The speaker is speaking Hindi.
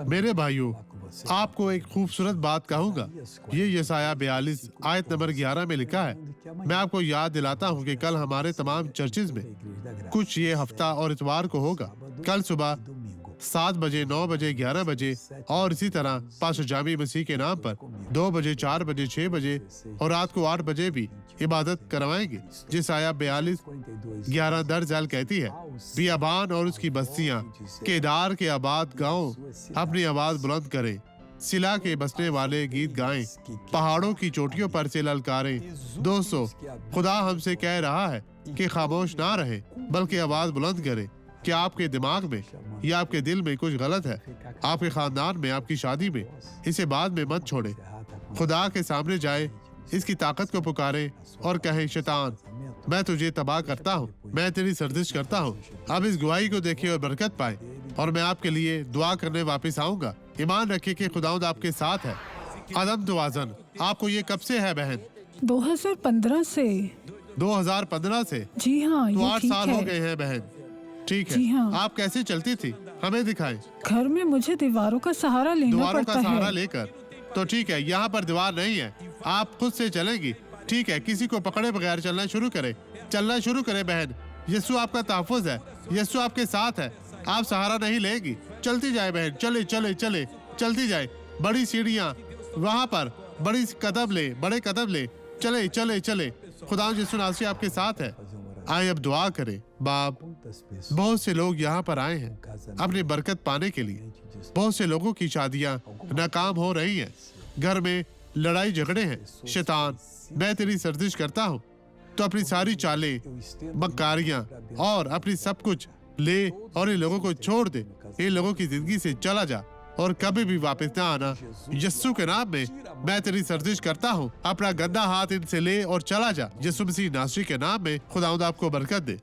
मेरे भाइयों, आपको एक खूबसूरत बात कहूंगा। ये यसाया 42 आयत नंबर 11 में लिखा है। मैं आपको याद दिलाता हूँ कि कल हमारे तमाम चर्चिज में कुछ ये हफ्ता और इतवार को होगा। कल सुबह 7 बजे, 9 बजे, 11 बजे और इसी तरह पास्टर जामी मसीह के नाम पर 2 बजे, 4 बजे, 6 बजे और रात को 8 बजे भी इबादत करवाएंगे। जिस आया 42:11 दर्ज झैल कहती है, बियाबान और उसकी बस्तियां, केदार के आबाद गांव अपनी आवाज बुलंद करें, सिला के बसने वाले गीत गाएं, पहाड़ों की चोटियों पर से ललकारें। दोस्तों, खुदा हमसे कह रहा है कि खामोश ना रहे बल्कि आवाज बुलंद करें। क्या आपके दिमाग में या आपके दिल में कुछ गलत है? आपके खानदान में, आपकी शादी में? इसे बाद में मत छोड़े। खुदा के सामने जाए, इसकी ताकत को पुकारे और कहे, शैतान, मैं तुझे तबाह करता हूँ, मैं तेरी सर्जिश करता हूँ। अब इस गवाही को देखिए और बरकत पाए, और मैं आपके लिए दुआ करने वापस आऊंगा। ईमान रखिए कि खुदावंद आपके साथ है। अदम तवाज़न, आपको ये कब से है बहन? 2015 से। 2015 से? जी हाँ, तो ये 8 ठीक साल है। हो गए हैं बहन। ठीक है। जी हाँ। आप कैसे चलती थी? हमें दिखाएं। घर में मुझे दीवारों का सहारा लेना दीवारों पड़ता का सहारा है। लेकर? तो ठीक है, यहाँ पर दीवार नहीं है, आप खुद से चलेंगी। ठीक है, किसी को पकड़े बगैर चलना शुरू करें बहन। यीशु आपका तहफ़्फ़ुज़ है, यीशु आपके साथ है। आप सहारा नहीं लेगी, चलती जाए बहन, चले चले चले चलती जाए। बड़ी सीढ़ियाँ, वहाँ पर बड़े कदम ले, चले चले चले। खुदा यीशु नासरी आपके साथ है। आए अब दुआ करें। बाप, बहुत से लोग यहाँ पर आए हैं अपनी बरकत पाने के लिए। बहुत से लोगों की शादियां नाकाम हो रही हैं, घर में लड़ाई झगड़े हैं। शैतान, मैं तेरी सर्जिश करता हूँ, तो अपनी सारी चालें, मक्कारियां और अपनी सब कुछ ले और इन लोगों को छोड़ दे। इन लोगों की जिंदगी से चला जा और कभी भी वापस ना आना। यीशु के नाम में मैं तेरी सर्जिश करता हूँ। अपना गंदा हाथ इनसे ले और चला जा। यीशु मसीह नासरी के नाम में खुदावंद आपको बरकत दे।